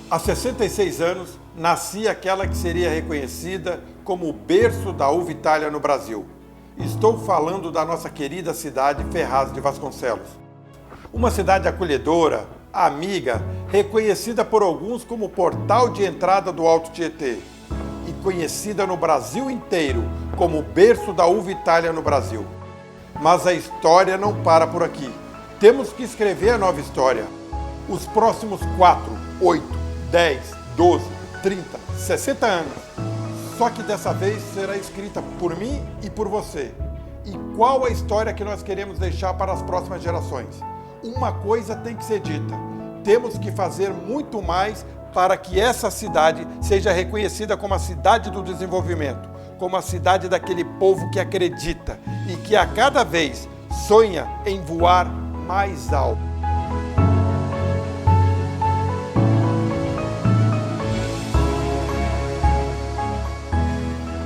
Há 66 anos, nascia aquela que seria reconhecida como o berço da uva Itália no Brasil. Estou falando da nossa querida cidade Ferraz de Vasconcelos. Uma cidade acolhedora, amiga, reconhecida por alguns como o portal de entrada do Alto Tietê e conhecida no Brasil inteiro como o berço da uva Itália no Brasil. Mas a história não para por aqui. Temos que escrever a nova história. Os próximos 4, 8, 10, 12, 30, 60 anos. Só que dessa vez será escrita por mim e por você. E qual a história que nós queremos deixar para as próximas gerações? Uma coisa tem que ser dita. Temos que fazer muito mais para que essa cidade seja reconhecida como a cidade do desenvolvimento, como a cidade daquele povo que acredita e que a cada vez sonha em voar mais alto.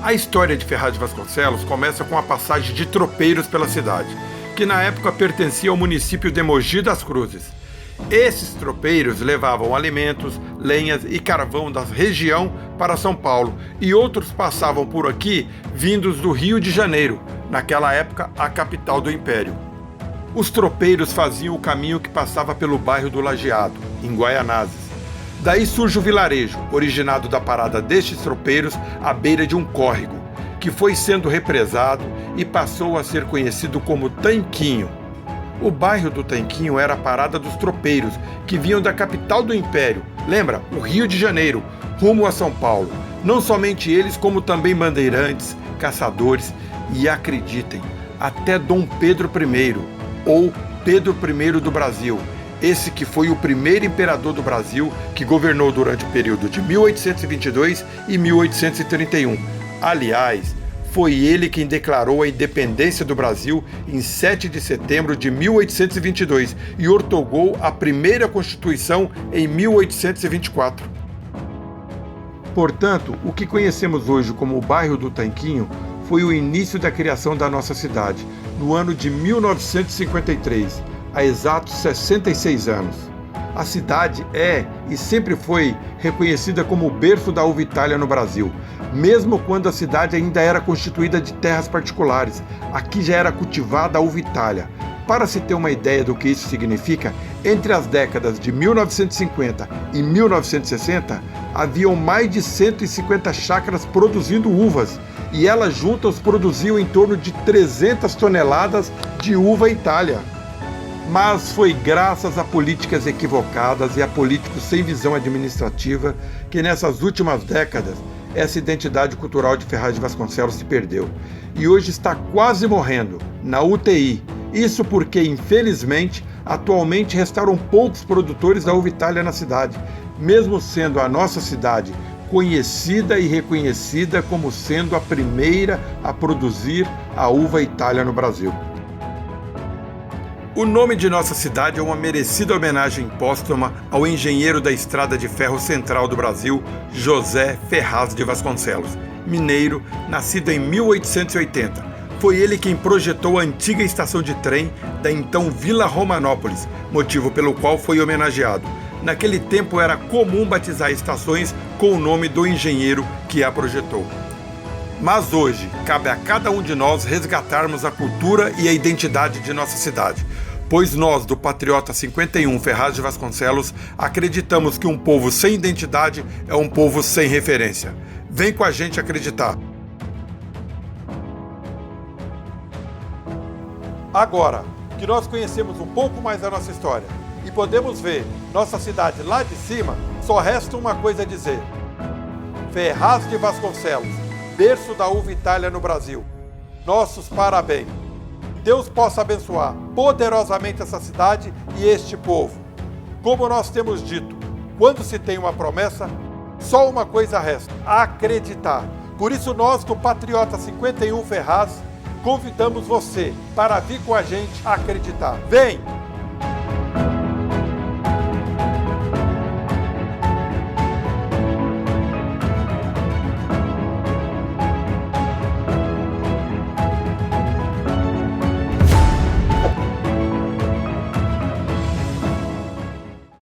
A história de Ferraz de Vasconcelos começa com a passagem de tropeiros pela cidade, que na época pertencia ao município de Mogi das Cruzes. Esses tropeiros levavam alimentos, lenhas e carvão da região para São Paulo, e outros passavam por aqui vindos do Rio de Janeiro, naquela época a capital do Império. Os tropeiros faziam o caminho que passava pelo bairro do Lajeado, em Guaianazes. Daí surge o vilarejo, originado da parada destes tropeiros à beira de um córrego, que foi sendo represado e passou a ser conhecido como Tanquinho. O bairro do Tanquinho era a parada dos tropeiros, que vinham da capital do Império, lembra? O Rio de Janeiro, rumo a São Paulo. Não somente eles, como também bandeirantes, caçadores e, acreditem, até Dom Pedro I, ou Pedro I do Brasil, esse que foi o primeiro imperador do Brasil, que governou durante o período de 1822 e 1831. Aliás, foi ele quem declarou a independência do Brasil em 7 de setembro de 1822 e ortogou a primeira Constituição em 1824. Portanto, o que conhecemos hoje como o bairro do Tanquinho foi o início da criação da nossa cidade, no ano de 1953, há exatos 66 anos. A cidade é e sempre foi reconhecida como o berço da uva Itália no Brasil, mesmo quando a cidade ainda era constituída de terras particulares. Aqui já era cultivada a uva Itália. Para se ter uma ideia do que isso significa, entre as décadas de 1950 e 1960, haviam mais de 150 chácaras produzindo uvas, e elas juntas produziam em torno de 300 toneladas de uva Itália. Mas foi graças a políticas equivocadas e a políticos sem visão administrativa que nessas últimas décadas essa identidade cultural de Ferraz de Vasconcelos se perdeu e hoje está quase morrendo, na UTI. Isso porque, infelizmente, atualmente restaram poucos produtores da uva Itália na cidade, mesmo sendo a nossa cidade conhecida e reconhecida como sendo a primeira a produzir a uva Itália no Brasil. O nome de nossa cidade é uma merecida homenagem póstuma ao engenheiro da Estrada de Ferro Central do Brasil, José Ferraz de Vasconcelos, mineiro, nascido em 1880. Foi ele quem projetou a antiga estação de trem da então Vila Romanópolis, motivo pelo qual foi homenageado. Naquele tempo era comum batizar estações com o nome do engenheiro que a projetou. Mas hoje, cabe a cada um de nós resgatarmos a cultura e a identidade de nossa cidade, pois nós, do Patriota 51 Ferraz de Vasconcelos, acreditamos que um povo sem identidade é um povo sem referência. Vem com a gente acreditar! Agora que nós conhecemos um pouco mais da nossa história e podemos ver nossa cidade lá de cima, só resta uma coisa a dizer. Ferraz de Vasconcelos, berço da uva Itália no Brasil. Nossos parabéns. Deus possa abençoar poderosamente essa cidade e este povo. Como nós temos dito, quando se tem uma promessa, só uma coisa resta: acreditar. Por isso nós do Patriota 51 Ferraz convidamos você para vir com a gente acreditar. Vem!